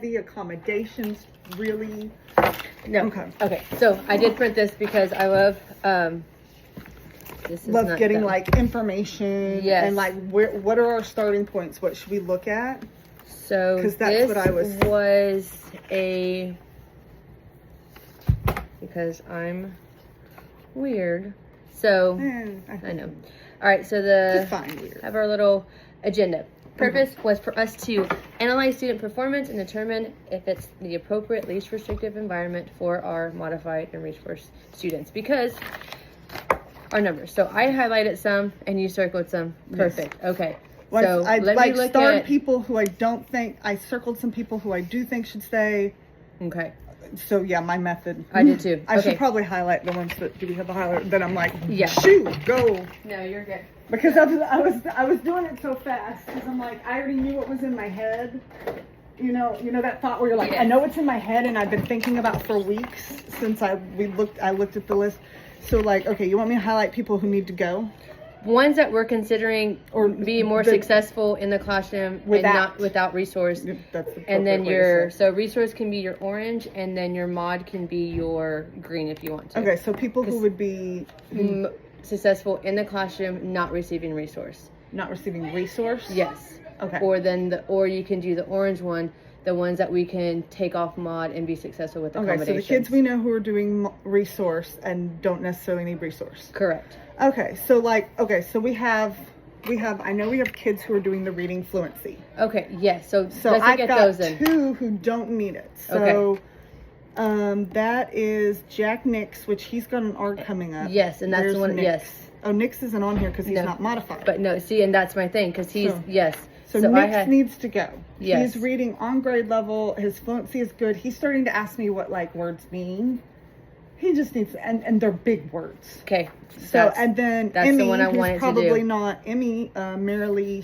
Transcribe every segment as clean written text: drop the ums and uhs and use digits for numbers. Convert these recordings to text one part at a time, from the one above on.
the accommodations really? No. Okay. Okay. So I did print this because I love this is Love not getting the- like information. Yes. And like what are our starting points? What should we look at? So 'Cause that's this what I was- because I'm weird. So I I know. All right. So Just fine weird. have our little agenda. Purpose was for us to analyze student performance and determine if it's the appropriate, least restrictive environment for our modified and resource students, because our numbers. So I highlighted some and you circled some. Perfect. Okay. Well, So I let like me look starred at. people who I don't think, I circled some people who I do think should stay. Okay. So yeah, my method. I did too. I should Okay. probably highlight the ones that do we have the highlight that I'm like, Yeah. shoot, go. No, you're good. Because I was doing it so fast because I'm like, I already knew what was in my head. You know that thought where you're like, Yeah. I know what's in my head and I've been thinking about for weeks since I looked at the list. So like, okay, you want me to highlight people who need to go? Ones that we're considering Or being more the- successful in the classroom and Without. not without resource. That's the And then appropriate way to say so resource can be your orange, and then your mod can be your green if you want to. it. Okay, so people who would be Successful in the classroom, not receiving resource. not receiving resource. Yes. Okay. Or you can do the orange one, the ones that we can take off mod and be successful with Okay, accommodations. so the kids we know who are doing resource and don't necessarily need resource. Correct. Okay, so we have I know we have kids who are doing the reading fluency. Okay. Yes. So So let's I've get got those in. two who don't need it. So that is Jack Nix, which he's got an art coming up. Yes, and that's Where's the one. Nix? Yes. Oh, Nix isn't on here because he's No, not modified. But no, see, and that's my thing, because he's So- yes. So I Nix needs to go. Yes. He's reading on grade level. His fluency is good. He's starting to ask me what like words mean. He just needs, and they're big words. Okay. So and then that's Emmy, the one I who's wanted to probably do. not Emmy, Marilee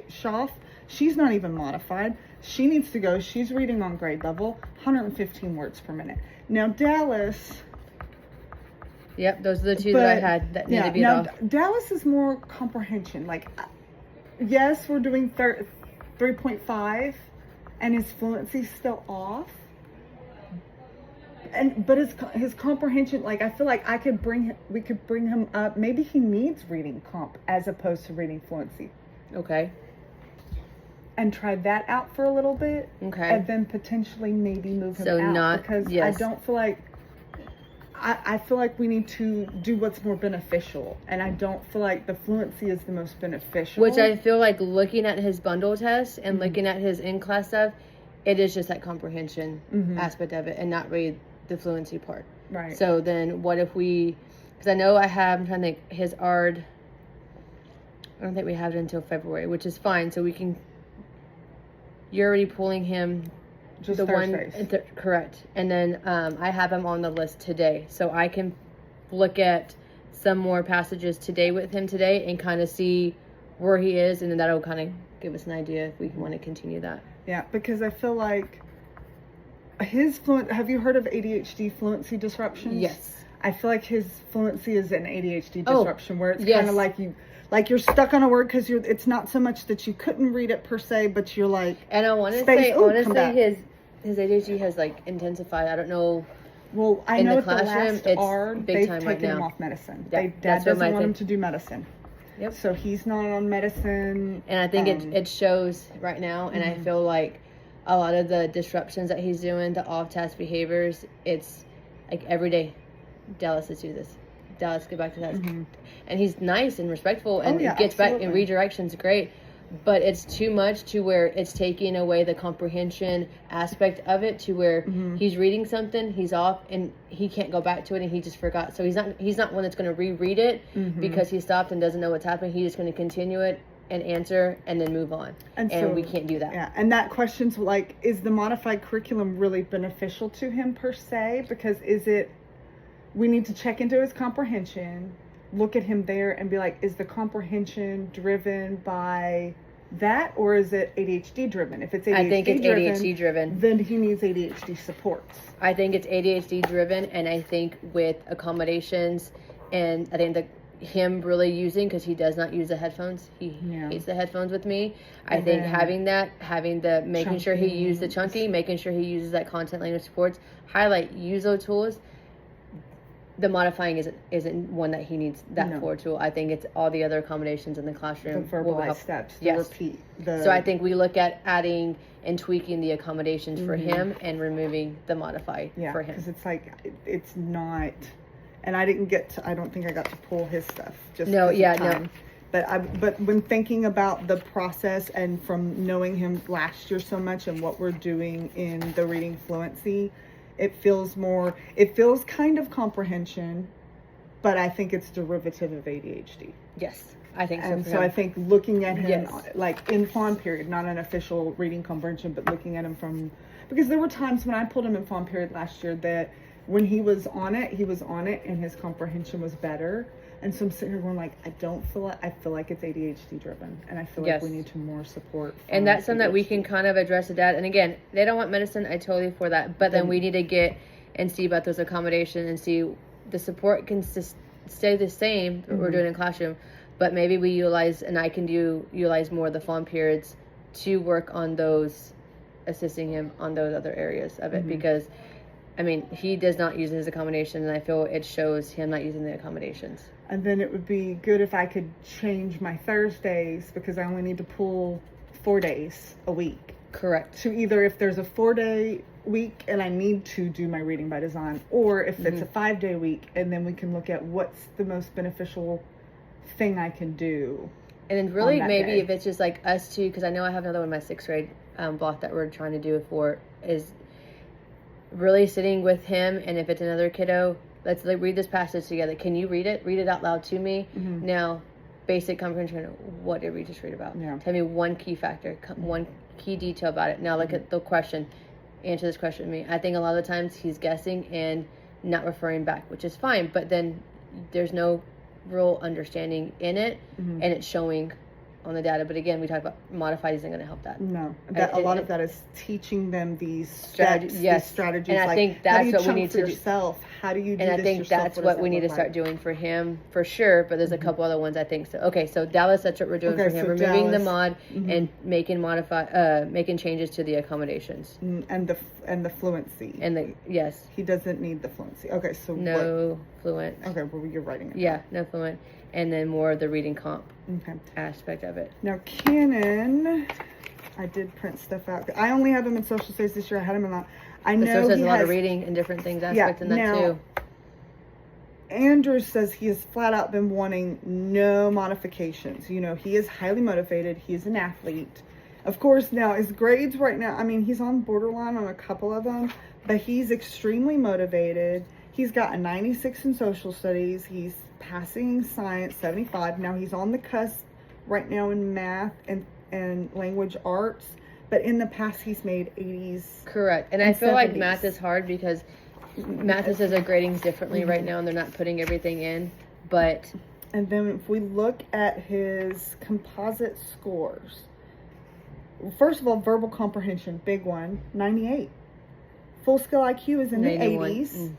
Schaff. She's not even modified. She needs to go. She's reading on grade level, 115 words per minute. Now Dallas. Yep, those are the two that I had that need to be now off. Dallas is more comprehension. Like, yes, we're doing 3.5, and his fluency's still off. But his comprehension, like I feel like we could bring him up. Maybe he needs reading comp as opposed to reading fluency, Okay. and try that out for a little bit. Okay. And then potentially maybe move him So out not- because yes. I don't feel like. I feel like we need to do what's more beneficial, and I don't feel like the fluency is the most beneficial. Which I feel like looking at his bundle test Mm-hmm. and looking at his in-class stuff, it is just that comprehension Mm-hmm. aspect of it and not really the fluency part. Right. So then what if because I know I'm trying to think, his ARD, I don't think we have it until February, which is fine. So you're already pulling him just the Thursdays. one correct, and then I have him on the list today, so I can look at some more passages today with him today and kind of see where he is, and then that'll kind of give us an idea if we want to continue that. Yeah, because I feel like have you heard of ADHD fluency disruptions? Yes. I feel like his fluency is an ADHD Oh, disruption where it's yes. kind of like you're stuck on a word because it's not so much that you couldn't read it per se, but you're like, And I want to Space. say, Ooh, come honestly, back. his ADHD has like intensified. I don't know. well, I In know the at the classroom, last it's ARD, big they've time taken right him now. off medicine. Yeah, Dad that's what doesn't my want him thing- to do medicine. Yep. So he's not on medicine. And I think it shows right now, and I feel like a lot of the disruptions that he's doing, the off-task behaviors, it's like every day, Dallas, let's do this. Dallas, get back to that. And he's nice and respectful, and yeah, gets back, and absolutely. redirection's great. But it's too much to where it's taking away the comprehension aspect of it, to where he's reading something, he's off, and he can't go back to it, and he just forgot. So he's not one that's going to reread it because he stopped and doesn't know what's happening. He's just going to continue it and answer and then move on. And so, we can't do that. Yeah, and that question's like, is the modified curriculum really beneficial to him per se? Because we need to check into his comprehension, look at him there and be like, is the comprehension driven by that, or is it ADHD driven? If it's ADHD I think it's ADHD driven. then he needs ADHD supports. I think it's ADHD driven, and I think with accommodations, and I think the him really using, because he does not use the headphones. He hates the headphones with me. I think having the making sure he uses the chunky, making sure he uses that content language supports, highlight, use those tools. The modifying isn't one that he needs that for tool. I think it's all the other accommodations in the classroom. The verbalized steps, the repeat. So I think we look at adding and tweaking the accommodations for him and removing the modify for him. Because it's like, it's not, and I don't think I got to pull his stuff. Just no. But when thinking about the process and from knowing him last year so much and what we're doing in the reading fluency, it feels kind of comprehension, but I think it's derivative of ADHD. Yes, I think so. And so I think looking at him like in fawn period, not an official reading comprehension, but looking at him because there were times when I pulled him in fawn period last year that when he was on it and his comprehension was better. And so I'm sitting here going like, I feel like it's ADHD driven, and I feel like we need to more support. And that's something that we can kind of address the dad. And again, they don't want medicine. I totally for that. But then we need to get and see about those accommodations and see the support can stay the same that we're doing in classroom, but maybe we I can utilize more of the fawn periods to work on those, assisting him on those other areas of it because. I mean, he does not use his accommodation, and I feel it shows him not using the accommodations. And then it would be good if I could change my Thursdays, because I only need to pull 4 days a week. Correct. To either if there's a 4-day week and I need to do my reading by design, or if it's a 5-day week, and then we can look at what's the most beneficial thing I can do. And then really maybe if it's just like us two, because I know I have another one in my 6th grade block that we're trying to do it for, is really sitting with him, and if it's another kiddo, let's read this passage together. Can you read it out loud to me? Now, basic comprehension, what did we just read about? Tell me one key factor, one key detail about it. Now look at the question, answer this question to me. I think a lot of the times he's guessing and not referring back, which is fine, but then there's no real understanding in it, and it's showing on the data. But again, we talk about modified isn't going to help that. No, a lot of that is teaching them these steps, these strategies. And I think that's what we need to do. Yourself? How do you do this? And I think that's what we need to start doing for him for sure. But there's a couple other ones I think so. Okay, so Dallas, that's what we're doing for him. So removing the mod and making changes to the accommodations and the fluency. And he doesn't need the fluency. Okay, so no fluent. Okay, well you're writing it. Yeah, no fluent. And then more of the reading comp aspect of it. Now, Cannon, I did print stuff out. I only have him in social studies this year. I had him in that. I know social has a lot of reading and different things aspect in that too. Andrew says he has flat out been wanting no modifications. You know, he is highly motivated. He is an athlete. Of course, now his grades right now, I mean, he's on borderline on a couple of them, but he's extremely motivated. He's got a 96 in social studies. He's passing science, 75. Now he's on the cusp right now in math and language arts, but in the past he's made 80s. Correct. And I feel 70s. Like math is hard because maths are grading differently right now, and they're not putting everything in. But and then if we look at his composite scores, first of all, verbal comprehension, big one, 98. Full skill IQ is in 91. The 80s.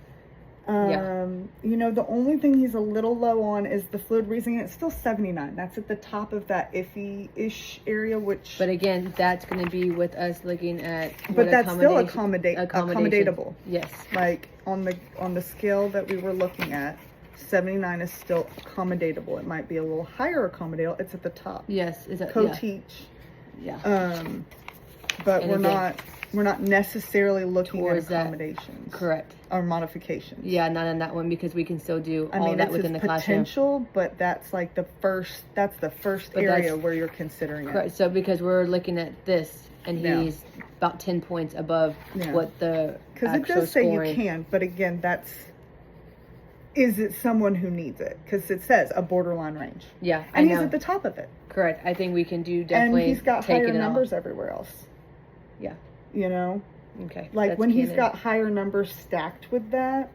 You know, the only thing he's a little low on is the fluid reasoning. It's still 79. That's at the top of that iffy-ish area, which... But again, that's going to be with us looking at... But that's still accommodatable. Yes. Like, on the scale that we were looking at, 79 is still accommodatable. It might be a little higher accommodatable. It's at the top. Yes. Is that co-teach. Yeah. But we're not necessarily looking at accommodations. Correct. Or modifications. Yeah, not on that one, because we can still do all that within the classroom. Potential, but that's like the first area where you're considering correct. It. So because we're looking at this, and he's about 10 points above what the because it does say you can, but again, is it someone who needs it? Because it says a borderline range. Yeah, and he's at the top of it. Correct. I think we can do definitely. And he's got higher numbers everywhere else. Yeah. You know. Okay. Like when he's got higher numbers stacked with that,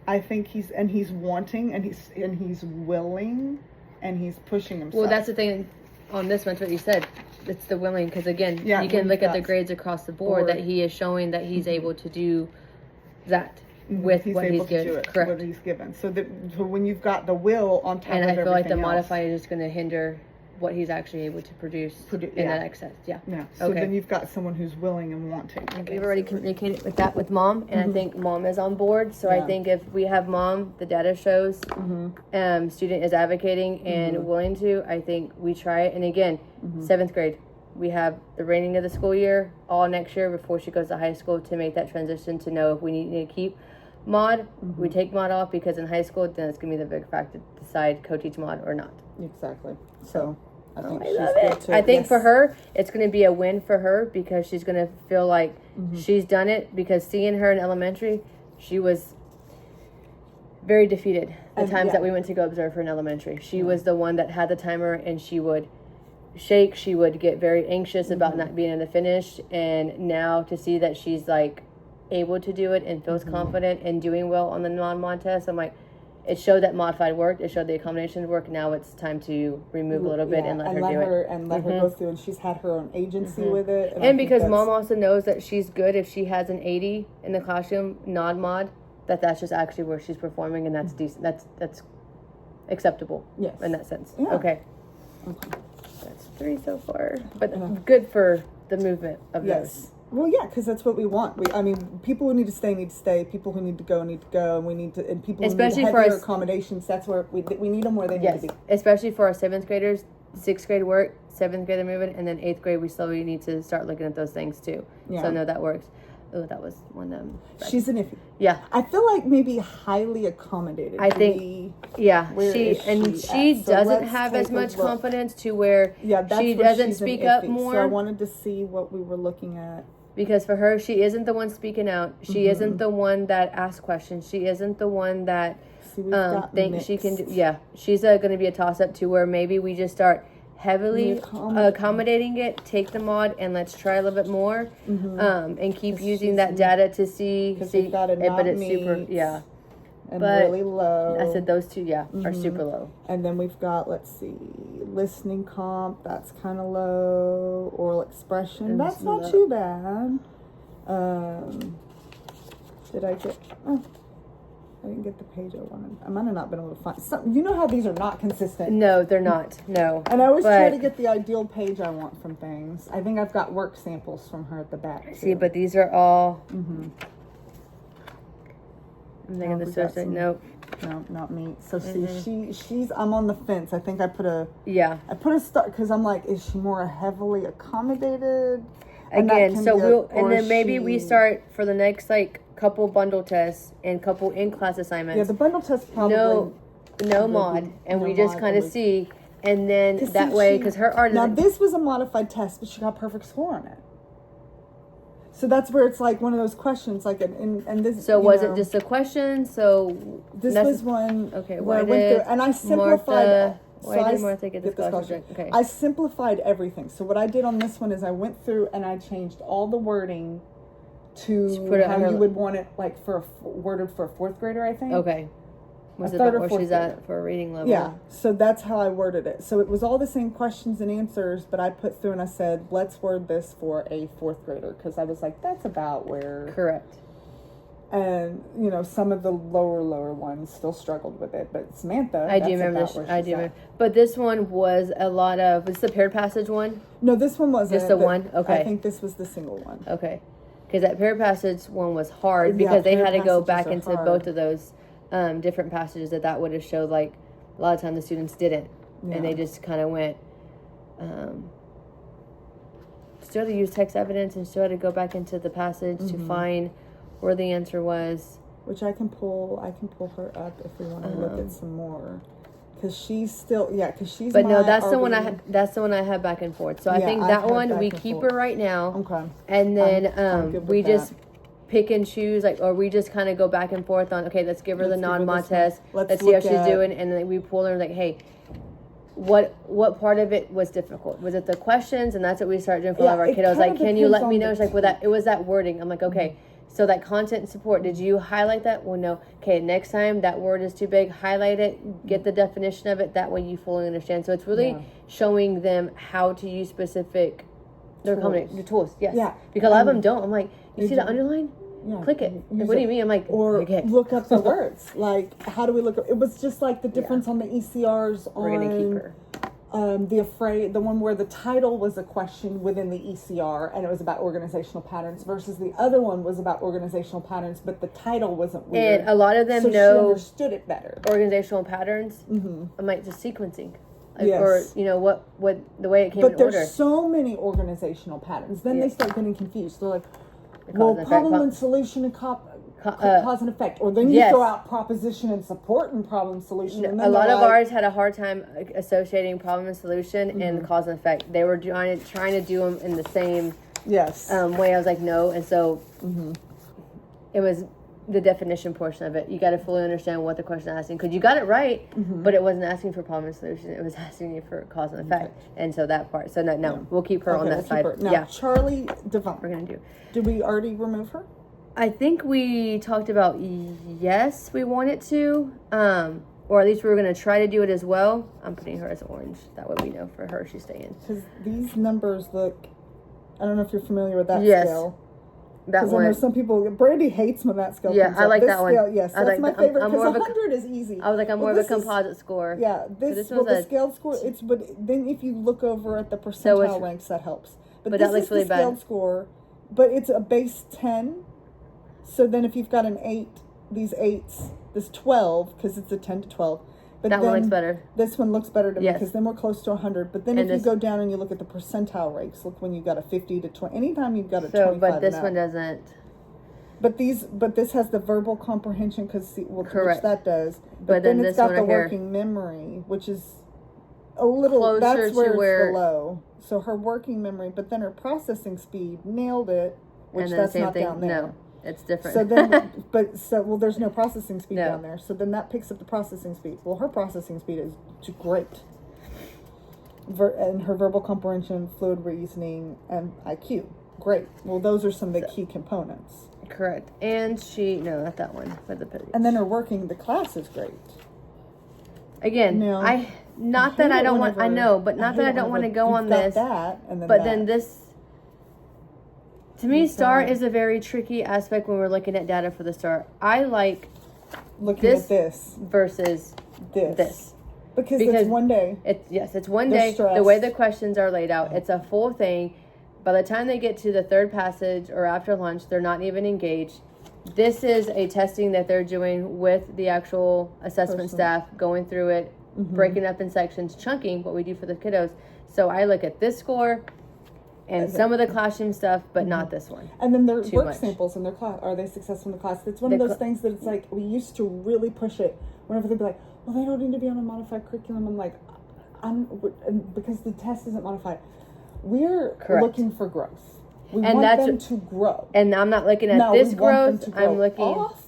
I think he's wanting and he's willing and he's pushing himself. Well, that's the thing on this one. That's what you said. It's the willing, because again, you can look at the grades across the board that he is showing that he's able to do that. with what he's able to do given. it, Correct. what he's given. So when you've got the will on top And of I feel like the everything else. modified is just going to hinder what he's actually able to produce in that excess. Yeah. Yeah. So Okay. then you've got someone who's willing and wanting. We've already communicated with that with mom, and I think mom is on board. So I think if we have mom, the data shows student is advocating and willing to, I think we try it. And again, 7th grade, we have the reigning of the school year all next year before she goes to high school to make that transition to know if we need to keep mod. We take mod off because in high school, then it's going to be the big factor to decide co-teach mod or not. Exactly. So I think I she's love good it. too. I think Yes. for her, it's going to be a win for her because she's going to feel like she's done it. Because seeing her in elementary, she was very defeated the times that we went to go observe her in elementary. She was the one that had the timer, and she would shake. She would get very anxious about not being able to finish. And now to see that she's like able to do it and feels confident and doing well on the non-mod test, I'm like, it showed that modified worked. It showed the accommodations work. Now it's time to remove a little bit and let her do it. And let her go through. And she's had her own agency with it. I And think because that's- mom also knows that she's good if she has an 80 in the classroom, non-mod, that's just actually where she's performing, and that's decent. That's acceptable. Yes. In that sense. Yeah. Okay. That's 3 so far, but good for the movement of those. Well, yeah, because that's what we want. I mean, people who need to stay. People who need to go, and we need to. And people Especially who for need heavier us- accommodations. That's where we need them where they Yes, need to be. especially for our 7th graders, 6th grade work, 7th grade movement, and then 8th grade we slowly need to start looking at those things too. Yeah. So no, that works. Oh, that was one. She's an iffy. Yeah, I feel like maybe highly accommodated. I think- yeah. Where She is she at? So doesn't let's have as take a much look. confidence to where that's she where doesn't she's an speak up iffy. more. So I wanted to see what we were looking at. Because for her, she isn't the one speaking out. She isn't the one that asks questions. She isn't the one that See, we've got thinks she can do. mixed. Yeah, she's going to be a toss up to where maybe we just start heavily accommodating it, take the mod, and let's try a little bit more, and keep using that data to see. we've got a but it's not super. meets. Yeah, And but really low. I said those two. Yeah, are super low. And then we've got, let's see, listening comp, that's kind of low. Oral expression, And that's it's not low. too bad. Did I get, I didn't get the page I wanted. I might have not been able to find some. You know how these are not consistent. No, they're not. No. And I always try But- to get the ideal page I want from things. I think I've got work samples from her at the back. See, too. but these are all. I'm thinking Oh, the we got social. some- Nope. No, not me. So see, she's. I'm on the fence. I think I put a start because I'm like, is she more heavily accommodated? And that Again, can so be we'll or and then maybe we she- start for the next like couple bundle tests and couple in class assignments. Yeah, the bundle test probably. no mod, and we just mod, kind of and see, and then 'Cause that see, way she- because her art is Now this was a modified test, but she got perfect score on it. So that's where it's like one of those questions, like and this. so you was know, it just a question? So This necess- was one. Okay, where I why went did through, and I simplified. Martha? so Why I did Martha get the scholarship? Okay. I simplified everything. So what I did on this one is I went through and I changed all the wording to put it how on her- you would want it, like for worded for a 4th grader, I think. Okay. Was A it third about or where fourth she's at for a reading level? Yeah, so that's how I worded it. So it was all the same questions and answers, but I put through and I said, let's word this for a 4th grader, because I was like, that's about where. Correct. And you know, some of the lower ones still struggled with it, but Samantha. I do that's remember about this. where I she's do at. remember. But this one was a lot of. Was this the paired passage one? No, this one wasn't. Just the but one? Okay. I think this was the single one. Okay, because that paired passage one was hard Yeah, because they paired had to go passages back are into hard. both of those different passages that would have showed like a lot of time the students didn't, and they Yeah. just kind of went. Still had to use text evidence and still had to go back into the passage to find where the answer was. Which I can pull her up if we want to look at some more, because she's still because she's. But no, my that's the one I RB. had. That's the one I had back and forth. So I Yeah, think I've that had one back we and keep forth. her right now. Okay. And then I'm good with we just that. pick and choose, like, or we just kind of go back and forth on, okay, let's give her Let's the give her non-mod this one. test. Let's Let's see how look she's at- doing. And then we pull her like, hey, what part of it was difficult? Was it the questions? And that's what we started doing for all of our it kiddos. Like, kinda can you let depends me on know? the She's like, well, it was that wording. I'm like, okay. So that content support, did you highlight that? Well, no. Okay, next time that word is too big, highlight it, get the definition of it. That way you fully understand. So it's really showing them how to use specific, the tools. Yes. Yeah. Because a lot of them don't. I'm like, you see the don't. underline? Yeah. click it. Use Like, what do you it. mean? I'm like, Or okay. look up the words. Like, how do we look up? It was just like the difference on the ECRs We're on gonna keep her. the one where the title was a question within the ECR and it was about organizational patterns versus the other one was about organizational patterns, but the title wasn't weird. And a lot of them so she know understood it better. organizational patterns. Mm-hmm. I'm like, just sequencing. Like, Yes. Or, you know, what the way it came But in there's order. so many organizational patterns. Then Yeah. they start getting confused. They're like, Cause well, and effect, problem and solution and cause and effect. Or then you yes. throw out proposition and support and problem solution. And then a lot they're of like, ours had a hard time associating problem and solution and cause and effect. They were trying to do them in the same yes. way. I was like, no. And so it was the definition portion of it. You got to fully understand what the question is asking, because you got it right, but it wasn't asking for problem and solution. It was asking you for cause and effect. And so that part. So no, we'll keep her on that side. Now, Yeah, Charlie Devine. we're gonna do. Did we already remove her? I think we talked about yes, we wanted to, or at least we were gonna try to do it as well. I'm putting her as orange. That way we know for her she's staying. Because these numbers look. I don't know if you're familiar with that Yes. scale. That Because I know one. some people. Brandy hates when that scale Yeah, comes I up. like This that one. scale, yes, I that's like my that. favorite I'm more because of a 100 is easy. I was like, I'm more Well, of a this is- composite score. Yeah, So this was the a scaled score. It's but then if you look over at the percentile So it's- ranks, that helps. but this that looks is really the bad. scaled score, but it's a base 10. So then if you've got an 8, these 8s, this 12 because it's a 10 to 12. But That then one looks better. This one looks better to me Yes. because then we're close to 100. But then And if you this- go down and you look at the percentile ranks, look when you've got a 50 to 20. Anytime you've got a So, 25 but this and one up. doesn't. But this has the verbal comprehension because which Correct. that does. But then then this it's got one the right here. working memory, which is a little Closer that's to where it's where- the low. So her working memory, but then her processing speed nailed it, which And then that's same not thing. down there. No, it's different. So then, well, there's no processing speed No. down there. So then that picks up the processing speed. Well, her processing speed is great. And her verbal comprehension, fluid reasoning, and IQ, great. Well, those are some of the key components. Correct. And not that one. But the And then her working the class is great. again, No. I not I that hate I it don't want. I whenever- know, but not hate that I it don't want to whenever go on you've got this. that, and then But that. then this. To me, And STAR so- is a very tricky aspect when we're looking at data for the STAR. I like looking this at this, versus this, because Because- it's one day. it's one They're day. The stressed. way the questions are laid out, it's a full thing. By the time they get to the third passage or after lunch, they're not even engaged. This is a testing that they're doing with the actual assessment Person. staff, going through it, breaking up in sections, chunking what we do for the kiddos. So I look at this score and Okay. some of the classroom stuff, but not this one. And then their Too work much. samples in their class, are they successful in the class? It's one The of those cl- things that it's like, we used to really push it whenever they'd be like, well, they don't need to be on a modified curriculum. I'm like, because the test isn't modified. We're Correct. looking for growth. We And want that's them what- to grow. And I'm not looking at Now, this we want them growth. to grow I'm looking. off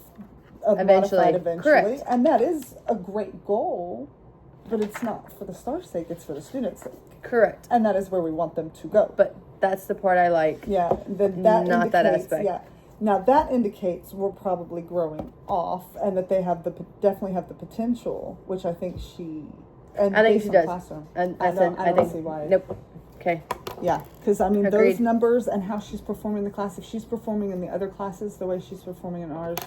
of Eventually. modified eventually. Correct. And that is a great goal, but it's not for the STAR's sake, it's for the students' sake. Correct. And that is where we want them to go. But that's the part I like. Yeah, that Not that indicates, aspect. Yeah, now that indicates we're probably growing off, and that they have definitely have the potential, which I think she. And I think based she on does. Classroom, And I said, don't think. see why. Nope. Okay. Yeah, because I mean Agreed. those numbers and how she's performing in the class. If she's performing in the other classes the way she's performing in ours,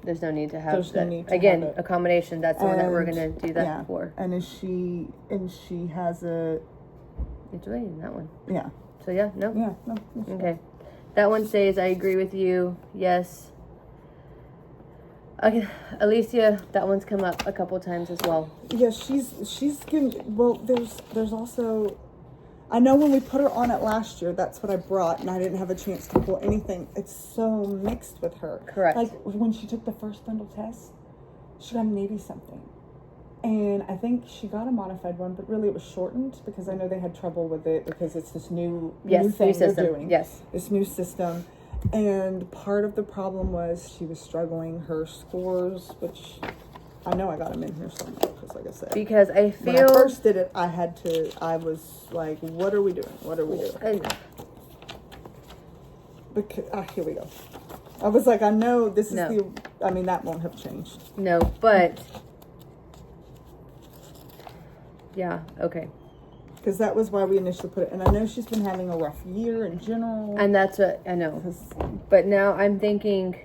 There's no need to have There's no that. need to Again, have it. accommodation. That's the one that we're And, gonna do that yeah, for. And she has a You're doing that one. yeah So yeah, no. no Okay. That one says I agree with you. Yes. Okay, Alicia, that one's come up a couple times as well. Yeah, she's giving. Well, there's also. I know when we put her on it last year, that's what I brought, and I didn't have a chance to pull anything. It's so mixed with her. Correct. Like when she took the first bundle test, she got an 80 something, and I think she got a modified one, but really it was shortened because I know they had trouble with it because it's this new Yes, thing new system. they're doing. Yes. This new system. And part of the problem was she was struggling her scores, which I know I got them in here somewhere, because like I said, Because I when I feel first did it, I was like, what are we doing? What are we doing? and Because, here we go. I was like, I know this is No. I mean, that won't have changed. no, but yeah, okay. because that was why we initially put it. And I know she's been having a rough year in general. And that's what I know. 'Cause- But now I'm thinking,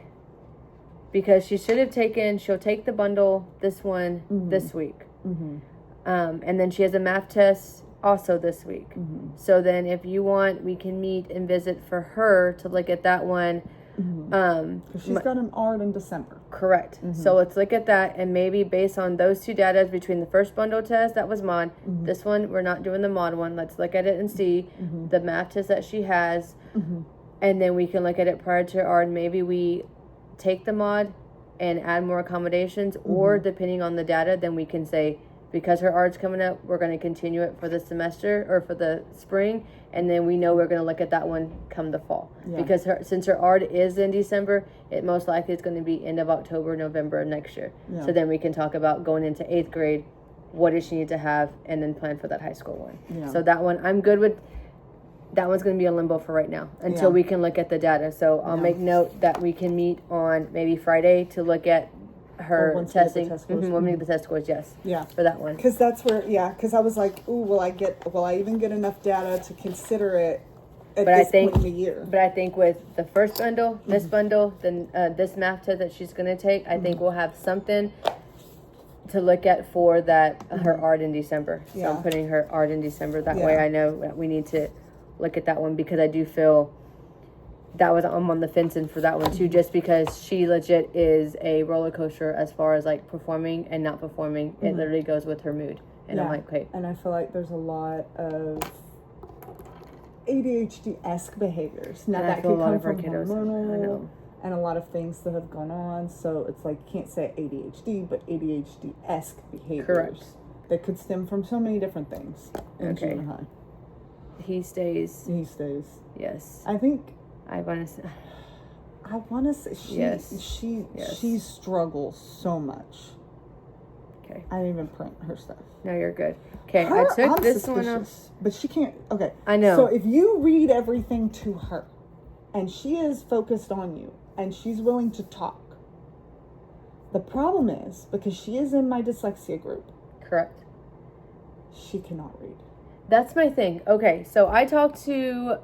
because she'll take the bundle, this one, this week. And then she has a math test also this week. So then if you want, we can meet and visit for her to look at that one. 'Cause she's got an art in December. Correct. So let's look at that, and maybe based on those two data between the first bundle test that was mod, this one we're not doing the mod one. Let's look at it and see the math test that she has, and then we can look at it prior to art. Maybe we take the mod and add more accommodations, or depending on the data, then we can say, because her art's coming up, we're going to continue it for the semester or for the spring, and then we know we're going to look at that one come the fall. Yeah. Because since her art is in December, it most likely is going to be end of October, November of next year. Yeah. So then we can talk about going into 8th grade, what does she need to have, and then plan for that high school one. Yeah. So that one, I'm good with. That one's going to be a limbo for right now until Yeah. we can look at the data. So I'll make note that we can meet on maybe Friday to look at her once we get the testing. test scores. When we get the test scores, yes. Yeah. For that one. Because that's where, because I was like, ooh, will I even get enough data to consider it at But I this think- point in the year? But I think with the first bundle, this bundle, then this math test that she's going to take, I think we'll have something to look at for that her art in December. So Yeah. I'm putting her art in December. That way Yeah. I know that we need to look at that one, because I do feel that I'm on the fence for that one too, just because she legit is a roller coaster as far as like performing and not performing. It literally goes with her mood. And I'm like, okay. And I feel like there's a lot of ADHD-esque behaviors. Now And I that feel could a lot come of our from kiddos, I hormonal know. and a lot of things that have gone on. So it's like, can't say ADHD, but ADHD-esque behaviors. Correct. That could stem from so many different things in Okay. junior high. He stays. He stays. Yes. I think I want to say. I want to say Yes. she struggles so much. Okay. I didn't even print her stuff. No, you're good. Okay, Her, I took I'm this one off. suspicious, but she can't. Okay, I know. So if you read everything to her, and she is focused on you, and she's willing to talk, the problem is because she is in my dyslexia group, Correct. she cannot read. That's my thing. Okay, so I talked to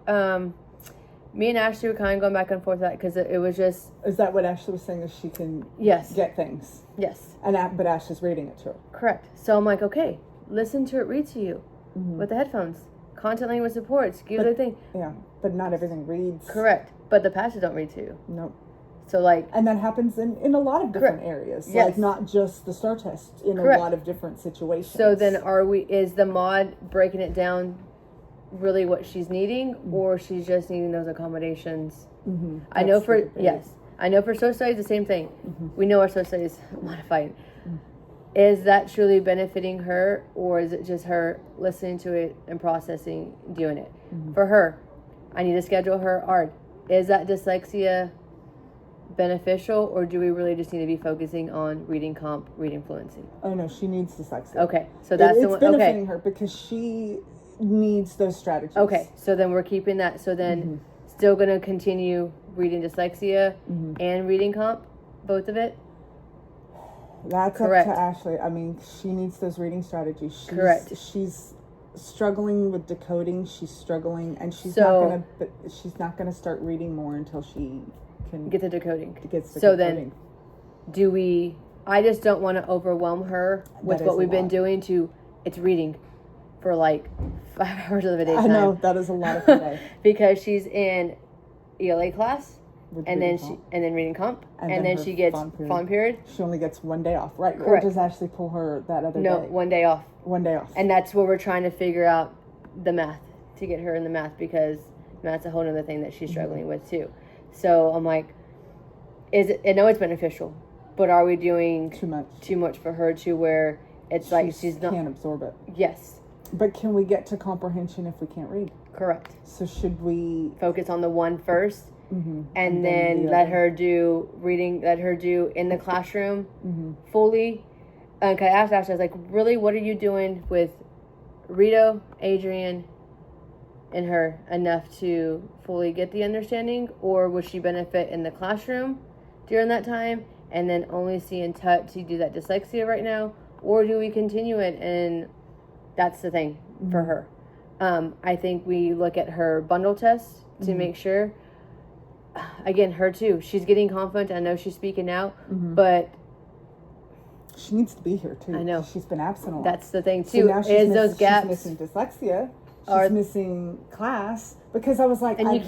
me and Ashley were kind of going back and forth with that because it was just Is that what Ashley was saying? Is she can yes, get things, yes, but Ashley's reading it to her. correct. So I'm like, okay, listen to it read to you Mm-hmm. with the headphones. Content language supports. Give the thing. Yeah, but not everything reads. Correct. But the passages don't read to you. Nope. So like, And that happens in a lot of different Correct. areas. Yes. Like not just the STAR test, in Correct. a lot of different situations. so then is the mod breaking it down really what she's needing, or she's just needing those accommodations? Mm-hmm. I know for I know for social studies the same thing. We know our social studies modified. Is that truly benefiting her, or is it just her listening to it and processing, doing it? For her, I need to schedule her art. Is that dyslexia beneficial, or do we really just need to be focusing on reading comp, reading fluency? Oh no, she needs dyslexia. Okay, so that's it's the one. benefiting Okay, her because she needs those strategies. okay. So then we're keeping that. So then, still going to continue reading dyslexia and reading comp, both of it. That's Correct. up to Ashley. I mean, she needs those reading strategies. Correct. She's struggling with decoding. She's struggling, and she's So- not gonna start reading more until she can Get the decoding. gets the So decoding. then, I just don't want to overwhelm her with That what is a we've been lot. doing it's reading for like 5 hours of the day I time. know that is a lot of her day. Because she's in ELA class, with and then reading comp. reading comp, And and then then her she gets fawn period. period. She only gets one day off, right? Correct. Or does Ashley pull her that other No, day? 1 day off. 1 day off. And that's where we're trying to figure out the math, to get her in the math, because that's a whole other thing that she's struggling with too. So I'm like, I know it's beneficial, but are we doing too much. for her to where it's like she's not? can't absorb it. Yes, But can we get to comprehension if we can't read? correct. So should we? Focus on the one first, Mm-hmm. and then then the let other. her do reading. Let her do in the classroom Mm-hmm. fully. Okay, I asked Ashley, I was like, really, what are you doing with Rito, Adrian, and her enough to fully get the understanding, or would she benefit in the classroom during that time, and then only see and touch to do that dyslexia right now, or do we continue it? And that's the thing for her. I think we look at her bundle test to make sure. Again, her too. She's getting confident. I know she's speaking out, but she needs to be here too. I know. She's been absent a lot. That's the thing So too. now Is those gaps. She's missing dyslexia. She's missing class because I was like, And you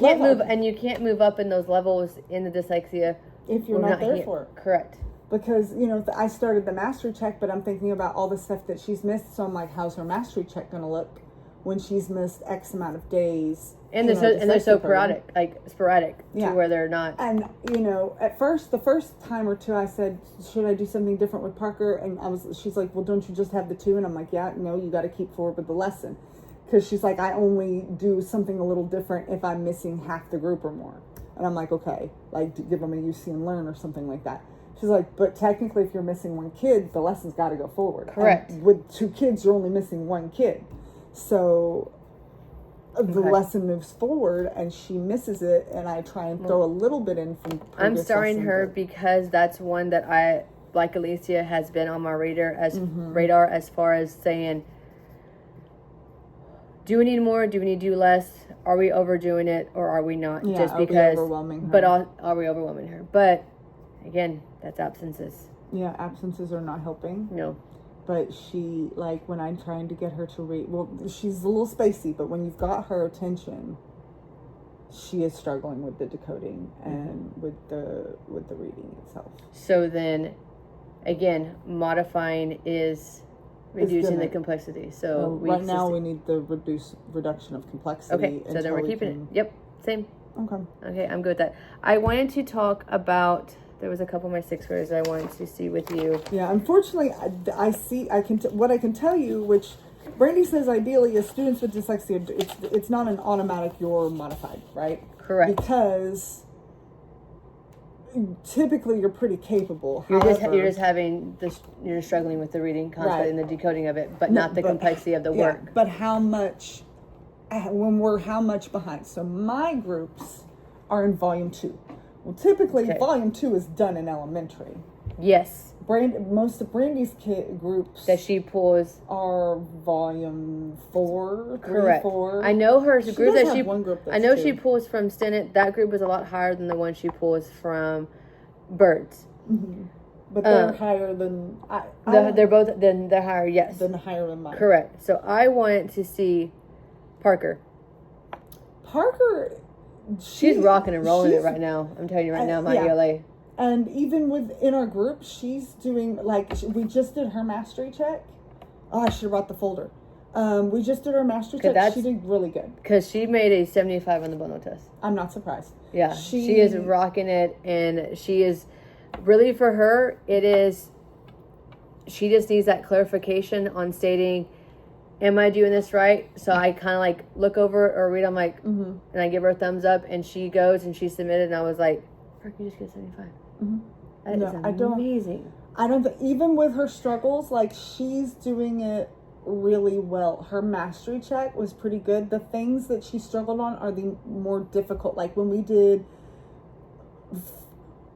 can't move up in those levels in the dyslexia if you're not there here. for it. Correct. Because, you know, I started the mastery check, but I'm thinking about all the stuff that she's missed. So I'm like, how's her mastery check going to look when she's missed X amount of days? And they're so sporadic Yeah. to where they're not. And, you know, at first, the first time or two, I said, should I do something different with Parker? And she's like, well, don't you just have the 2? And I'm like, yeah, no, you got to keep forward with the lesson. Because she's like, I only do something a little different if I'm missing half the group or more. And I'm like, okay, like give them a UC and learn or something like that. She's like, but technically if you're missing one kid, the lesson's got to go forward. Correct. And with 2 kids, you're only missing 1 kid. So the lesson moves forward and she misses it, and I try and throw a little bit in from previous I'm starring lessons, her because that's one that I, like Alicia, has been on my radar as far as saying, do we need more? Do we need to do less? Are we overdoing it or are we not? Yeah, Just are we because, overwhelming her? but are we overwhelming her? But again, that's absences. Yeah, absences are not helping. No. But she, like, when I'm trying to get her to read, well, she's a little spacey, but when you've got her attention, she is struggling with the decoding and with the reading itself. So then, again, modifying is reducing the complexity. So right now we need the reduction of complexity. Okay, so then we're keeping it. Yep, same. Okay, I'm good with that. I wanted to talk about. There was a couple of my 6th graders I wanted to see with you. Yeah, unfortunately, what I can tell you, which Brandy says ideally as students with dyslexia, it's not an automatic you're modified, right? Correct. Because typically you're pretty capable. You're just having this. You're struggling with the reading concept and the decoding of it, but not the complexity of the work. But how much behind? So my groups are in volume 2. Well, typically volume 2 is done in elementary. Yes. Most of Brandy's groups that she pulls are volume 4, 3, correct. 4. I know her group that she. One group that's I know 2. she pulls from Stinnett. That group is a lot higher than the one she pulls from Birds. Mm-hmm. But they're higher than they're higher. Yes. Than higher than mine. Correct. So I wanted to see Parker. She's rocking and rolling it right now. I'm telling you right now, my ELA. And even within our group, she's doing, like, we just did her mastery check. Oh, I should have brought the folder. We just did her mastery check. She did really good. Because she made a 75 on the bundle test. I'm not surprised. Yeah, she is rocking it. And she is, really for her, it is, she just needs that clarification on stating, am I doing this right? So I kind of like look over or read. I'm like, and I give her a thumbs up, and she goes and she submitted, and I was like, "Parker, you just get 75." That is amazing. I don't. Even with her struggles, like she's doing it really well. Her mastery check was pretty good. The things that she struggled on are the more difficult. Like when we did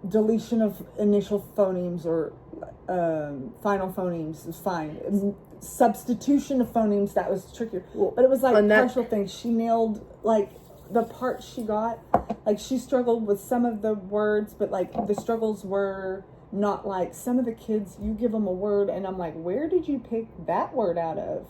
deletion of initial phonemes or final phonemes is fine. Substitution of phonemes, that was trickier. But it was like partial things. She nailed like the part she got. Like she struggled with some of the words, but like the struggles were not like some of the kids, you give them a word and I'm like, where did you pick that word out of?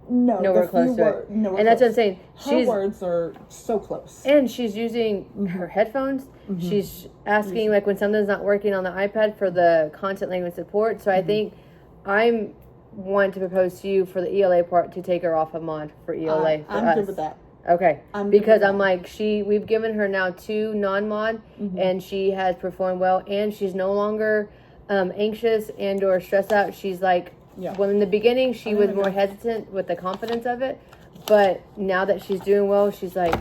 No, nowhere close to it. And that's what I'm saying. Her words are so close. And she's using her headphones. She's asking, like, when something's not working on the iPad for the content language support. So I think I'm want to propose to you for the ELA part to take her off of mod for ELA. I'm good with that. Okay. Because I'm like, we've given her now 2 non-mod and she has performed well and she's no longer anxious and or stressed out. She's like, well, in the beginning, she was more hesitant with the confidence of it. But now that she's doing well, she's like,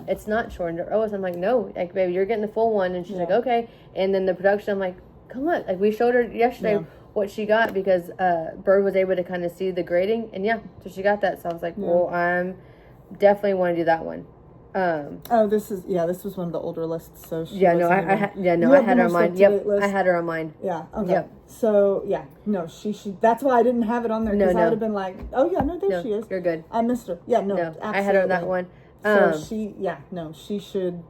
it's not shortened or OS. I'm like, no, like, baby, you're getting the full one. And she's like, okay. And then the production, I'm like, come on. Like, we showed her yesterday what she got because Bird was able to kind of see the grading. And so she got that. So I was like, well, I'm definitely want to do that one. Oh, this was one of the older lists. So she Yeah, no, wasn't I even- had her on mine. Yep, list. I had her on mine. Yeah. Okay. Yep. So yeah, no, she should. That's why I didn't have it on there because No, I no. would have been like, oh yeah, no, there No, she is. you're good. I missed her. Yeah, no, No, absolutely. I had her on that one. So she should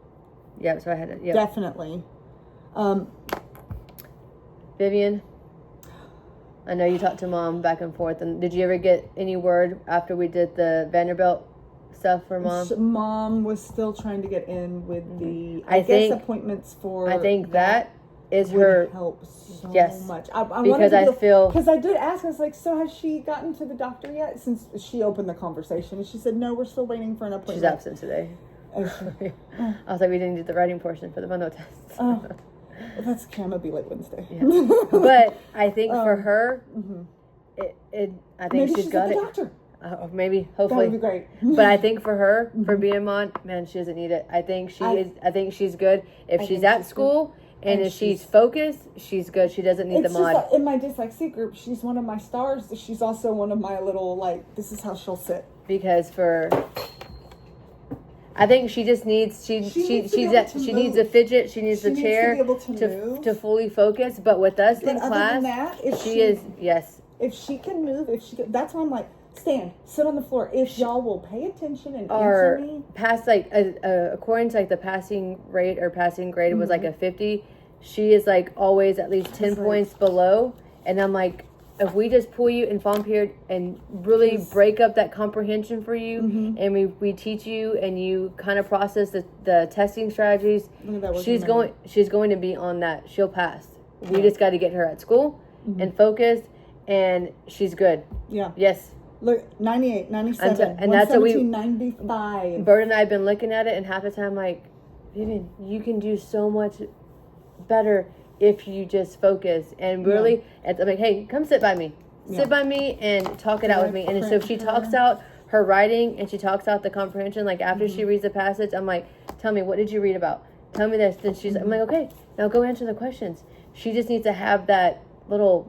Yep, so I had it. Yep. definitely. Vivian, I know you talked to Mom back and forth, and did you ever get any word after we did the Vanderbilt stuff for Mom? Mom was still trying to get in with the I think appointments for. I think that is would her. help so Yes. much. I Because I feel- because I did ask. I was like, so has she gotten to the doctor yet? Since she opened the conversation, and she said, no, we're still waiting for an appointment. She's absent today. And she- I was like, we didn't do the writing portion for the bundle test. oh, that's okay. I'm gonna be late Wednesday. Yeah. But I think for her, mhm. I think Maybe she's she's got at the it. doctor. Maybe, That would hopefully. be great. But I think for her, for Mhm. being Mom, man, she doesn't need it. I think she I- is. I think she's good if I she's think at she's school and And if she's she's- focused. She's good. She doesn't need It's the just mod. like in my dyslexia group, she's one of my stars. She's also one of my little this is how she'll sit. Because for I think she just needs She needs to be able to she needs a move. fidget, she needs She a needs to chair be able to move. to fully focus. But with us But in other class, than that, if she is yes. if she can move, that's why I'm like, stand, sit on the floor. If y'all will pay attention and Or answer me. pass like according to like the passing rate or passing grade was like Mm-hmm. a 50. She is like always at least 10 That's right. points below, and I'm like, if we just pull you in farm period and really Just- break up that comprehension for you, Mhm. and we teach you and you kind of process the testing strategies, Look at that working she's going to be on that. She'll pass. We Yeah. just got to get her at school Mhm. and focused, and she's good. Yeah. Yes. Look, 98, 97, And that's what we- 95. Bird and I have been looking at it, and half the time, like, Vivian, you can do so much better if you just focus and really. I'm like, hey, come sit by me, Yeah. sit by me, and talk it out with me. And so she talks out her writing and she talks out the comprehension. Like after she reads the passage, I'm like, tell me, what did you read about? Tell me this. Then I'm like, okay, now go answer the questions. She just needs to have that little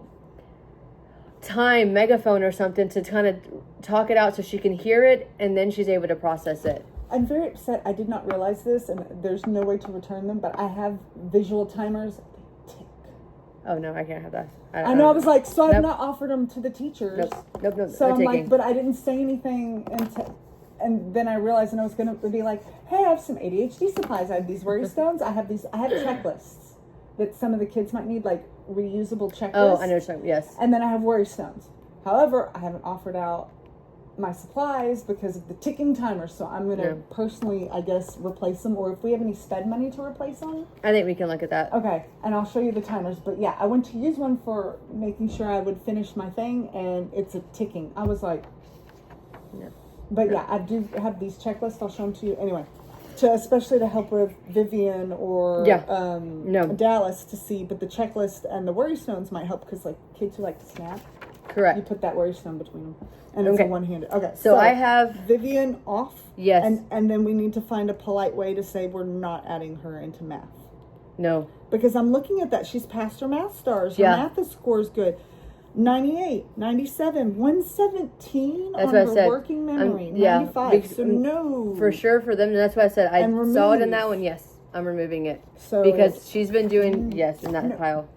time megaphone or something to kind of talk it out so she can hear it, and then she's able to process it. I'm very upset. I did not realize this, and there's no way to return them, but I have visual timers. They tick. Oh no, I can't have that. I know. I was like, so I've Nope. not offered them to the teachers. Nope. So no I'm taking. like, but I didn't say anything and then I realized, and I was gonna be like, hey, I have some ADHD supplies. I have these worry stones. I have checklists that some of the kids might need, like reusable checklists. Oh, I know what you're talking. Yes. And then I have worry stones. However, I haven't offered out my supplies because of the ticking timer. So I'm gonna personally, I guess, replace them. Or if we have any sped money to replace them, I think we can look at that. okay. And I'll show you the timers. But yeah, I went to use one for making sure I would finish my thing, and it's a ticking. I was like, No. but yeah, I do have these checklists. I'll show them to you anyway. Especially to help with Vivian or Dallas to see. But the checklist and the worry stones might help because like kids who like to snap, you Correct. put that worry stone between them, and it's a one-handed. Okay, So I have Vivian off. yes. And then we need to find a polite way to say we're not adding her into math. No. Because I'm looking at that. She's passed her math stars. Her Yeah. math score is good. 98, 97, 117 That's on what I her said. working memory. yeah, 95. because- So no. For sure for them. And that's why I said I And saw it in remove. that one. Yes, I'm removing it So because she's been doing yes in that No. pile.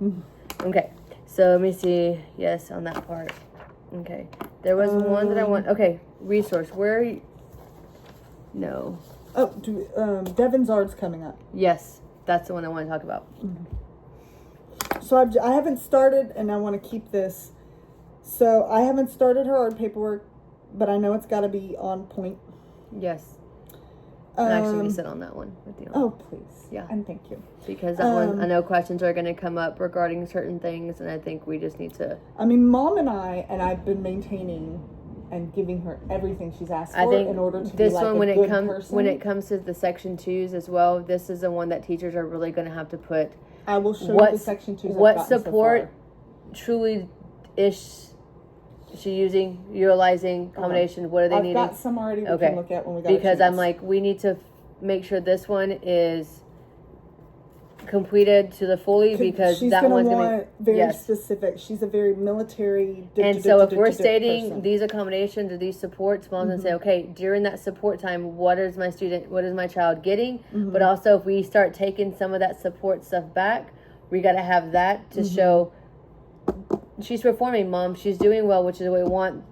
Okay. So let me see. Yes, on that part. Okay. There was one that I want. Okay. Resource. Where are you? No. Oh, Devon's Ard's coming up. Yes. That's the one I want to talk about. So I haven't started, and I want to keep this. So I haven't started her art paperwork, but I know it's got to be on point. Yes. I'm actually going Um, to sit on that one with you. Oh, please. Yeah. And thank you. Because that one, I know questions are going to come up regarding certain things, and I think we just need to. I mean, Mom and I've been maintaining and giving her everything she's asked for I think in order to this be like one, a when good it comes person. when it comes to the section 2s as well, this is the one that teachers are really going to have to put I will show you what the section 2s. what support truly is she using, utilizing, combination. What are they I've needing? got some already we Okay. can look at when we got a Because I'm chance. like, we need to make sure this one is completed to the fully because she's that gonna one's want going to very yes. specific. She's a very military. And so if we're stating person. these accommodations or these supports, mom's gonna say, okay, during that support time, what is my child getting? But also if we start taking some of that support stuff back, we got to have that to show she's performing, mom. She's doing well, which is what we want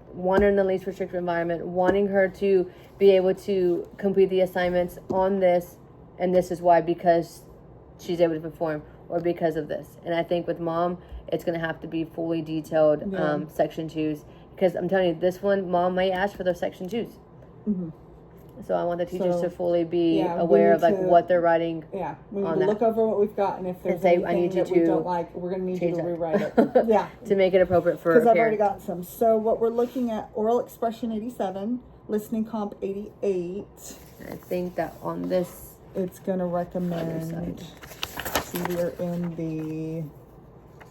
her in the least restrictive environment, wanting her to be able to complete the assignments on this, and this is why, because she's able to perform or because of this. And I think with mom, it's going to have to be fully detailed section 2s, because I'm telling you, this one, mom may ask for those section 2s. So I want the teachers to fully be aware of like what they're writing. Yeah, we need to look over what we've got, and if there's say, anything I need you that we to don't like, we're going to need you to that. rewrite it. Yeah, to make it appropriate for because I've already parents. got some. So what we're looking at: oral expression 87, listening comp 88. I think that on this, It's going to recommend. side. See, we're in the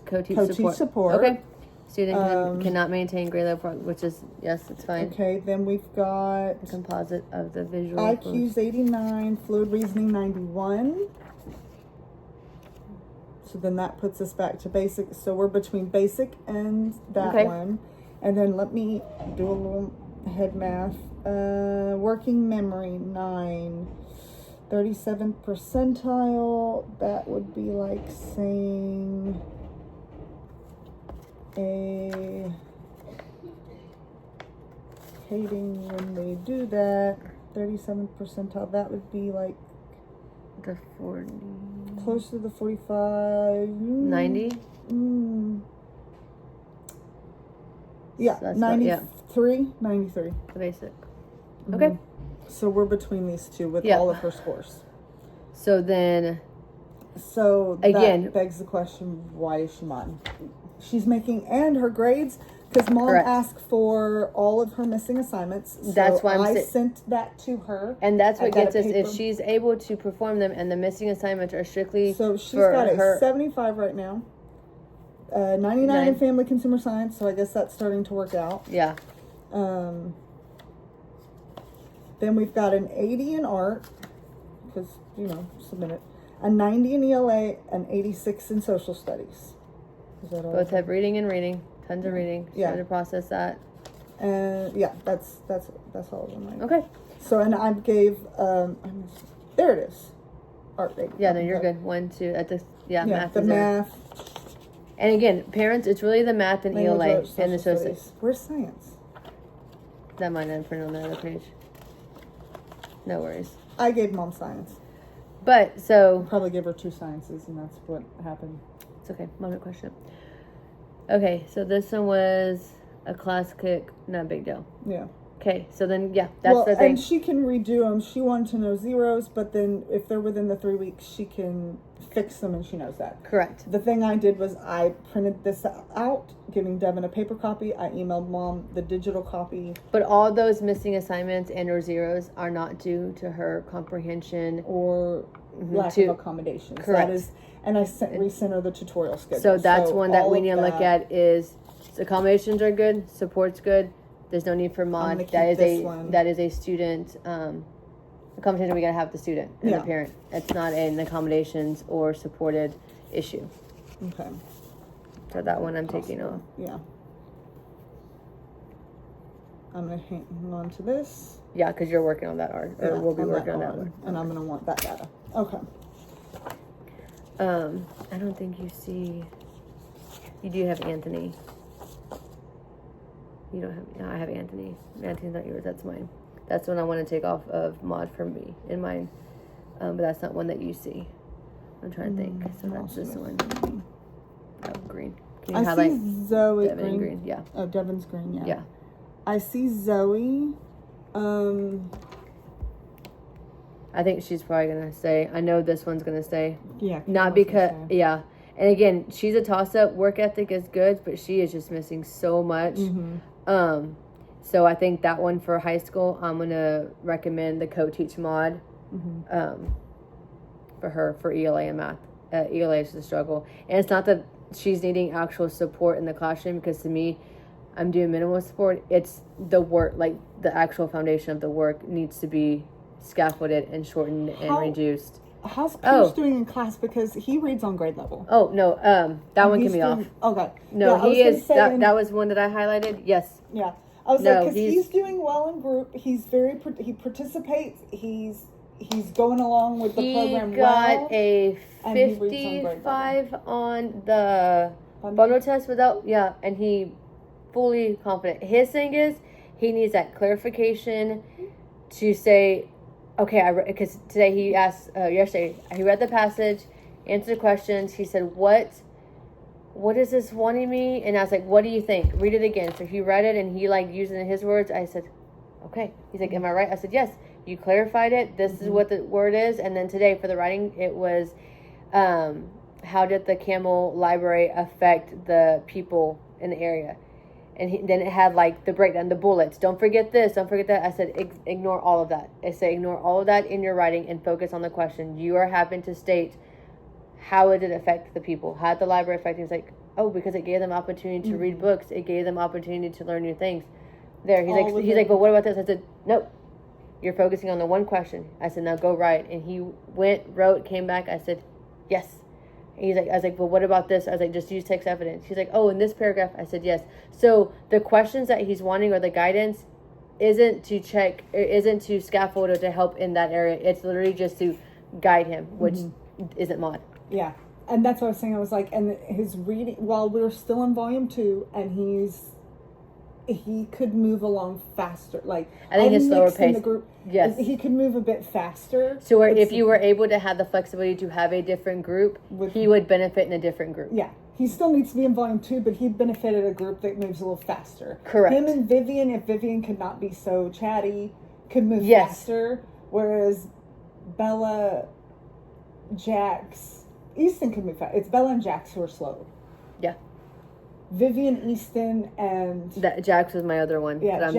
co-teach Co-teach support. Okay. Student cannot maintain grade level, which is, yes, it's fine. okay. Then we've got The composite of the visual. IQ's 89, fluid reasoning 91. So then that puts us back to basic. So we're between basic and that Okay. one. And then let me do a little head math. Working memory 9. 37th percentile. That would be like saying hating when they do that. 37th percentile. That would be like The 40. close to the 45. 90? Yeah, So that's 93. 93. The basic. Okay. So we're between these two with Yeah. all of her scores. So then, So Again- that begs the question: why is she mine? She's making and her grades because mom Correct. asked for all of her missing assignments. So That's why I sent that to her. and that's what I've got gets a us, if paper. she's able to perform them and the missing assignments are strictly So she's for got a her. 75 right now. 99 in Nine. family consumer science. So I guess that's starting to work out. Yeah. Then we've got an 80 in art, because, submit it. A 90 in ELA, an 86 in social studies. Is that all? Both have reading and reading. Tons of reading. Yeah. Trying to process that. And yeah, that's all of them. Right? Okay. So, and I gave, there it is. Art rating. Yeah, no, you're good. 1, 2, at this, Yeah, math the is there. math. And again, parents, it's really the math and language ELA arts, and the social social. studies. Where's science? That might not print on the other page. No worries. I gave mom science. But, so, Probably gave her 2 sciences, and that's what happened. it's okay. Moment question. Okay, so this one was a class kick. Not a big deal. Yeah. Okay, so then, yeah, that's the thing. And she can redo them. She wanted to know zeros, but then if they're within the 3 weeks, she can fix them, and she knows that. Correct. The thing I did was I printed this out, giving Devin a paper copy. I emailed mom the digital copy. But all those missing assignments and or zeros are not due to her comprehension. Or lack to- of accommodations. correct. That is, and I resent her the tutorial schedule. So that's one that all we of need to look that- at is accommodations are good, support's good. There's no need for mod. gonna That keep is this a one. that is a student accommodation we gotta have the student and Yeah. the parent. It's not an accommodations or supported issue. Okay. So that one I'm taking off. Yeah. I'm gonna hang on to this. Yeah, because you're working on that art, or Yeah, we'll be on working that on that arm, one. and I'm gonna want that data. Okay. I don't think you see. You do have Anthony. You don't have. No, I have Anthony. Anthony's not yours. That's mine. That's the one I want to take off of mod for me in mine. But that's not one that you see. I'm trying to think. So that's this one. Oh, green. Can you I highlight see Zoe Devin in green? Yeah. Oh, Devin's green. Yeah. Yeah. I see Zoe. I think she's probably gonna stay. I know this one's gonna stay. Yeah. Not because yeah. And again, she's a toss up. Work ethic is good, but she is just missing so much. Mm-hmm. So I think that one for high school, I'm gonna recommend the co-teach mod. For her for ELA and math. ELA is the struggle, and it's not that she's needing actual support in the classroom, because to me, I'm doing minimal support. It's the work, like the actual foundation of the work needs to be scaffolded and shortened and reduced. How's Pierce Oh. doing in class? Because he reads on grade level. Oh no, that And one he's can be off. doing- Okay. No, Yeah, I was he gonna is. say That was one that I highlighted. Yes. Yeah. I was No, like, because he's- he's doing well in group. He's he participates. He's going along with the He program got well. a and he reads on grade level. 55 on the Bundle? bundle test and he fully confident. His thing is he needs that clarification to say, okay, because today he asked, yesterday, he read the passage, answered the questions. He said, what is this wanting me? And I was like, what do you think? Read it again. So he read it and he like used it in his words. I said, okay. He's like, am I right? I said, yes. You clarified it. This is what the word is. And then today for the writing, it was, how did the Camel Library affect the people in the area? And then it had like the breakdown, the bullets. Don't forget this. Don't forget that. I said, ignore all of that. I say, ignore all of that in your writing and focus on the question. You are having to state, how did it affect the people? How did the library affect? He's like, oh, because it gave them opportunity to read books. It gave them opportunity to learn new things. There, he's like, but what about this? I said, nope. You're focusing on the one question. I said, now go write. And he went, wrote, came back. I said, yes. And he's like, I was like, well, what about this? I was like, just use text evidence. He's like, oh, in this paragraph. I said, yes. So the questions that he's wanting or the guidance isn't to scaffold or to help in that area. It's literally just to guide him, which isn't mod. Yeah. And that's what I was saying. I was like, and his reading, while we're still in volume 2 and he could move along faster. Like, I think his slower mixed in pace. the group, Yes. he could move a bit faster. So where It's- if you were able to have the flexibility to have a different group, With- he would benefit in a different group. Yeah. He still needs to be in volume 2, but he benefited a group that moves a little faster. Correct. Him and Vivian, if Vivian could not be so chatty, could move Yes. faster. Whereas Bella, Jax, Easton could move fast. It's Bella and Jax who are slow. Yeah. Vivian, Easton, and That Jax was my other one. yeah,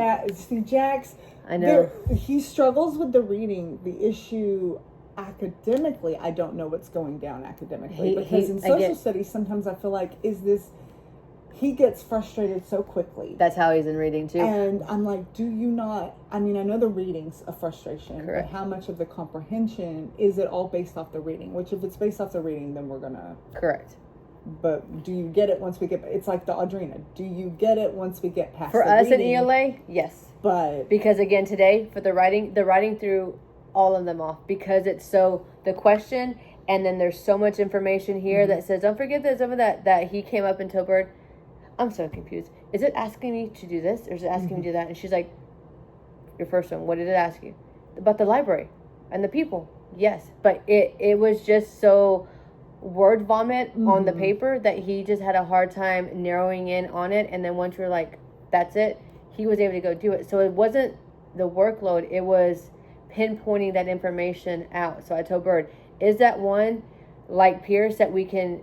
Jax. I know. He struggles with the reading. The issue academically, I don't know what's going down academically because in social studies, sometimes I feel like he gets frustrated so quickly. That's how he's in reading too. And I'm like, do you not? I mean, I know the reading's a frustration, Correct. but how much of the comprehension is it all based off the reading? Which, if it's based off the reading, then we're gonna. Correct. But do you get it once we get? It's like the Audrina. Do you get it once we get past? For the us in reading? ELA, yes. But Because again, today for the writing threw all of them off because it's so the question, and then there's so much information here that says, don't forget that some of that he came up in Tobird. I'm so confused. Is it asking me to do this or is it asking me to do that? And she's like, your first one, what did it ask you? About the library and the people. Yes. But it was just so word vomit on the paper that he just had a hard time narrowing in on it. And then once you're like, that's it, he was able to go do it. So it wasn't the workload, it was pinpointing that information out. So I told Bird, is that one like Pierce that we can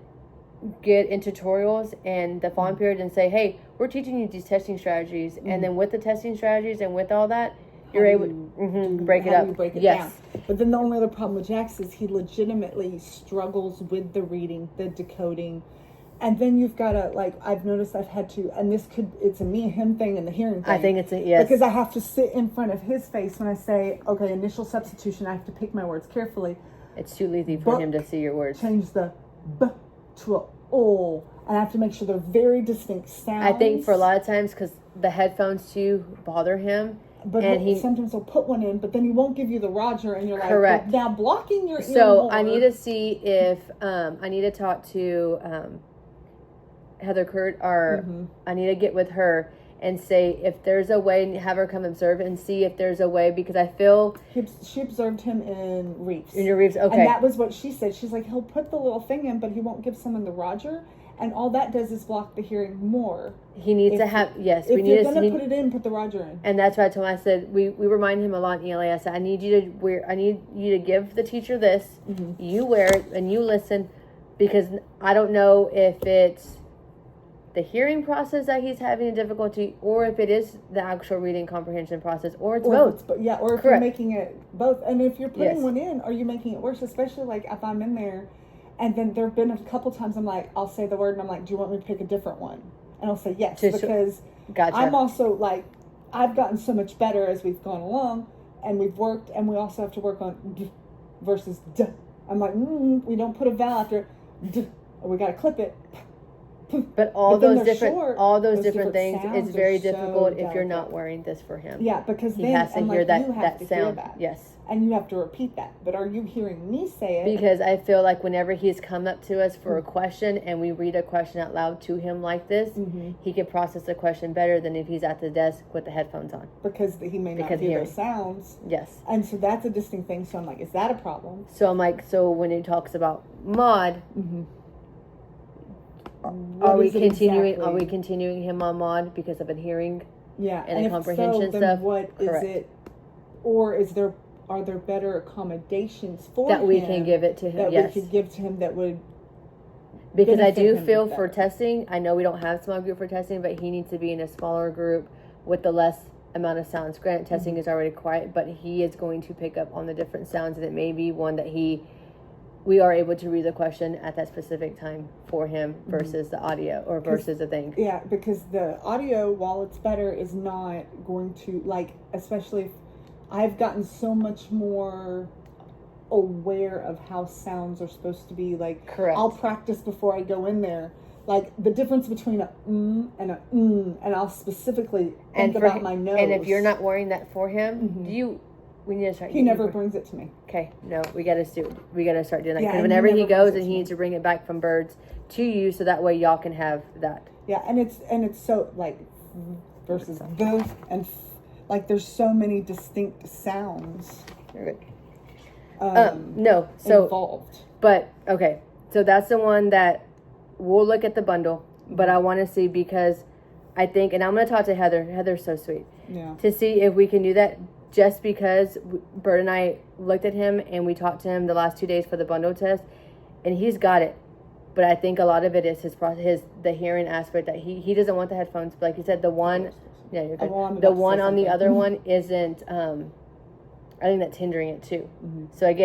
get in tutorials and the following period and say, hey, we're teaching you these testing strategies, and then with the testing strategies and with all that, you're able to break it how up. do you break it Yes. down? But then the only other problem with Jax is he legitimately struggles with the reading, the decoding. And then you've got to, like, I've noticed I've had to, and it's a me, him thing and the hearing thing. I think it's a yes. Because I have to sit in front of his face when I say, okay, initial substitution, I have to pick my words carefully. It's too easy for him to see your words. Change the B to a O. And I have to make sure they're very distinct sounds. I think for a lot of times, because the headphones too bother him. But and sometimes he'll put one in, but then he won't give you the Roger, and you're like, Correct. now blocking your ear So more. I need to see if I need to talk to Heather Kurt, or I need to get with her and say if there's a way, and have her come observe and see if there's a way, because I feel She observed him in Reefs. in your Reeves. Okay, And that was what she said. She's like, he'll put the little thing in, but he won't give someone the Roger. And all that does is block the hearing more. he needs if- to have yes. If We need you're to going to see. put it in, put the Roger in. And that's what I told him. I said, we remind him a lot in ELA. I said, I need you to give the teacher this. You wear it and you listen, because I don't know if it's the hearing process that he's having a difficulty, or if it is the actual reading comprehension process, or it's both. Or if you're Correct. making it both. And if you're putting Yes. one in, are you making it worse? Especially like if I'm in there, and then there have been a couple times I'm like, I'll say the word and I'm like, do you want me to pick a different one? And I'll say yes, Just- because Gotcha. I'm also like, I've gotten so much better as we've gone along, and we've worked, and we also have to work on d versus d. I'm like, we don't put a vowel after it. We got to clip it. But all But then those they're different, short. all those Those different different things, sounds it's very are so difficult if you're delicate. not wearing this for him. Yeah, because He then has to and hear like, that you have that to sound. hear that. Yes. And you have to repeat that. But are you hearing me say it? Because I feel like whenever he's come up to us for a question and we read a question out loud to him like this, he can process the question better than if he's at the desk with the headphones on. Because he may not Because hear hearing. those sounds. Yes. And so that's a distinct thing. So I'm like, is that a problem? So I'm like, so when he talks about Maud, are What we is it continuing? exactly? Are we continuing him on Maud because of a hearing? Yeah, and the if comprehension so, then stuff? what is Correct. it? Or are there better accommodations for That him we can give it to him? that Yes. we could give to him that would Because I benefit do him feel better. for testing, I know we don't have a small group for testing, but he needs to be in a smaller group with the less amount of sounds. Granted, testing is already quiet, but he is going to pick up on the different sounds, and it may be one that we are able to read the question at that specific time for him versus the audio or versus the thing. Yeah, because the audio, while it's better, is not going to, like, especially if I've gotten so much more aware of how sounds are supposed to be. Like, Correct. I'll practice before I go in there. Like, the difference between a and a and I'll specifically think about my nose. And if you're not wearing that for him, we need to start. He never brings it to me. Okay, no, we gotta start doing that. Yeah, Because and whenever he he never goes, brings it and to he me. needs to bring it back from birds to you, so that way y'all can have that. Yeah, and it's so, like, versus the and like, there's so many distinct sounds You're good. No, so involved. but okay, so that's the one that we'll look at the bundle, but I want to see because I think, and I'm gonna talk to Heather. Heather's so sweet. Yeah. To see if we can do that. Just because Bert and I looked at him and we talked to him the last 2 days for the bundle test, and he's got it. But I think a lot of it is the hearing aspect that he doesn't want the headphones. But like you said, the one, yeah, you're good. Well, I'm The about to one say on the something. other one isn't. I think that's hindering it too. So again,